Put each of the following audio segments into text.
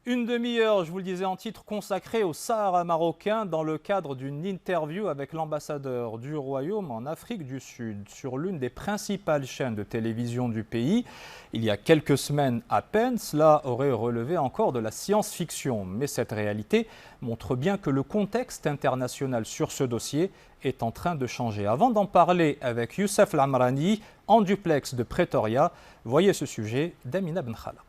Une demi-heure, je vous le disais en titre, consacrée au Sahara marocain dans le cadre d'une interview avec l'ambassadeur du Royaume en Afrique du Sud sur l'une des principales chaînes de télévision du pays. Il y a quelques semaines à peine, cela aurait relevé encore de la science-fiction. Mais cette réalité montre bien que le contexte international sur ce dossier est en train de changer. Avant d'en parler avec Youssef Lamrani en duplex de Pretoria, voyez ce sujet d'Amina Ben Khalaq.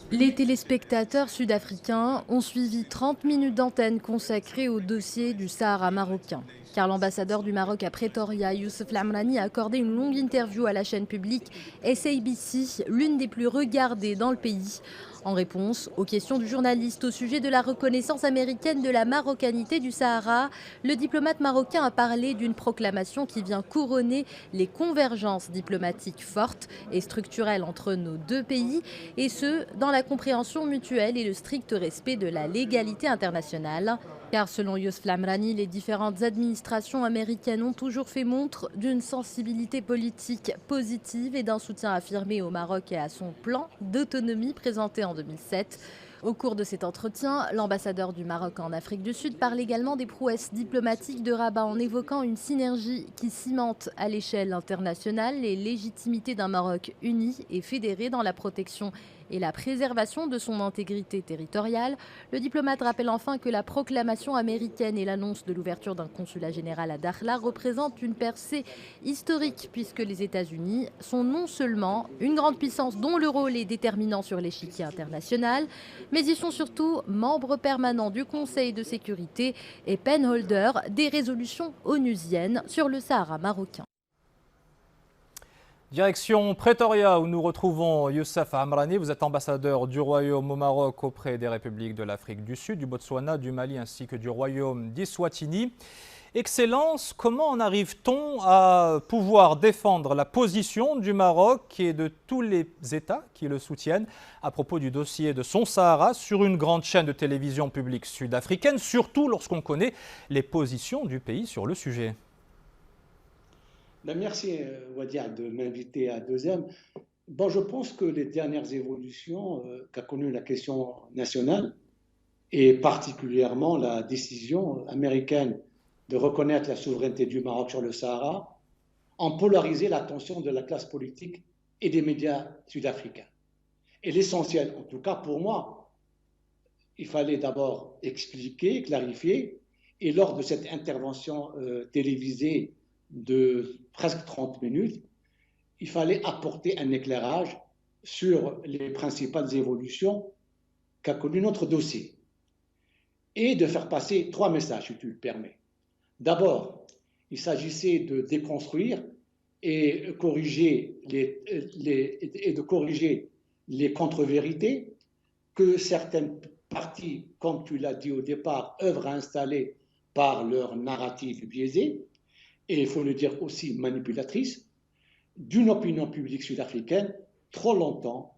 Les téléspectateurs sud-africains ont suivi 30 minutes d'antenne consacrées au dossier du Sahara marocain. Car l'ambassadeur du Maroc à Pretoria, Youssef Lamrani, a accordé une longue interview à la chaîne publique SABC, l'une des plus regardées dans le pays. En réponse aux questions du journaliste au sujet de la reconnaissance américaine de la marocanité du Sahara, le diplomate marocain a parlé d'une proclamation qui vient couronner les convergences diplomatiques fortes et structurelles entre nos deux pays, et ce, dans la compréhension mutuelle et le strict respect de la légalité internationale. Car selon Youssef Lamrani, les différentes administrations américaines ont toujours fait montre d'une sensibilité politique positive et d'un soutien affirmé au Maroc et à son plan d'autonomie présenté en 2007. Au cours de cet entretien, l'ambassadeur du Maroc en Afrique du Sud parle également des prouesses diplomatiques de Rabat en évoquant une synergie qui cimente à l'échelle internationale les légitimités d'un Maroc uni et fédéré dans la protection et la préservation de son intégrité territoriale. Le diplomate rappelle enfin que la proclamation américaine et l'annonce de l'ouverture d'un consulat général à Dakhla représentent une percée historique puisque les États-Unis sont non seulement une grande puissance dont le rôle est déterminant sur l'échiquier international, mais ils sont surtout membres permanents du Conseil de sécurité et penholder des résolutions onusiennes sur le Sahara marocain. Direction Pretoria où nous retrouvons Youssef Lamrani. Vous êtes ambassadeur du Royaume au Maroc auprès des républiques de l'Afrique du Sud, du Botswana, du Mali ainsi que du Royaume d'Eswatini. Excellence, comment en arrive-t-on à pouvoir défendre la position du Maroc et de tous les États qui le soutiennent à propos du dossier de son Sahara sur une grande chaîne de télévision publique sud-africaine, surtout lorsqu'on connaît les positions du pays sur le sujet? Merci, Wadia, de m'inviter à deuxième. Bon, je pense que les dernières évolutions qu'a connues la question nationale, et particulièrement la décision américaine de reconnaître la souveraineté du Maroc sur le Sahara, ont polarisé l'attention de la classe politique et des médias sud-africains. Et l'essentiel, en tout cas pour moi, il fallait d'abord expliquer, clarifier, et lors de cette intervention télévisée de presque 30 minutes, il fallait apporter un éclairage sur les principales évolutions qu'a connu notre dossier et de faire passer trois messages, si tu le permets. D'abord, il s'agissait de déconstruire et de corriger les contre-vérités que certaines parties, comme tu l'as dit au départ, œuvrent à installer par leur narrative biaisée, et il faut le dire aussi manipulatrice, d'une opinion publique sud-africaine trop longtemps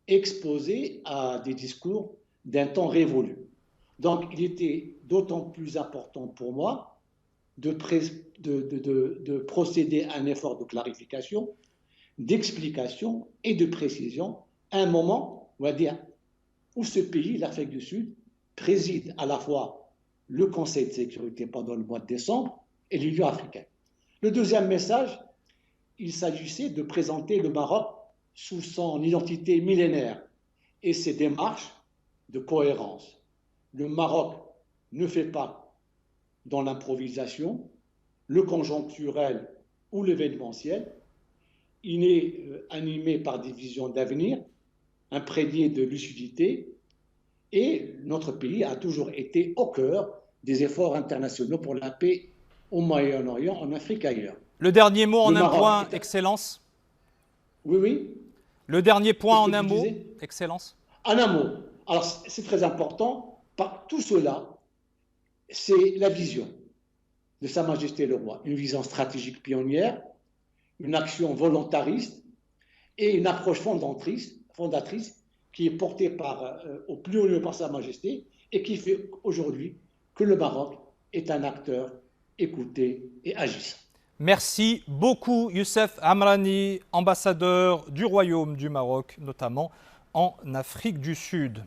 exposée à des discours d'un temps révolu. Donc il était d'autant plus important pour moi de procéder à un effort de clarification, d'explication et de précision à un moment, on va dire, où ce pays, l'Afrique du Sud, préside à la fois le Conseil de sécurité pendant le mois de décembre et l'Union africaine. Le deuxième message, il s'agissait de présenter le Maroc sous son identité millénaire et ses démarches de cohérence. Le Maroc ne fait pas dans l'improvisation, le conjoncturel ou l'événementiel. Il est animé par des visions d'avenir, imprégné de lucidité, et notre pays a toujours été au cœur des efforts internationaux pour la paix au Moyen-Orient, en Afrique et ailleurs. Le dernier mot en Le un Maroc point, est... Excellence. Oui, oui. Le dernier point Qu'est-ce en que un tu mot, disais? Excellence. En un mot. Alors, c'est très important. Par tout cela, c'est la vision de Sa Majesté le Roi. Une vision stratégique pionnière, une action volontariste et une approche fondatrice qui est portée au plus haut niveau par Sa Majesté et qui fait aujourd'hui que le Maroc est un acteur écouté et agissant. Merci beaucoup Youssef Lamrani, ambassadeur du Royaume du Maroc, notamment en Afrique du Sud.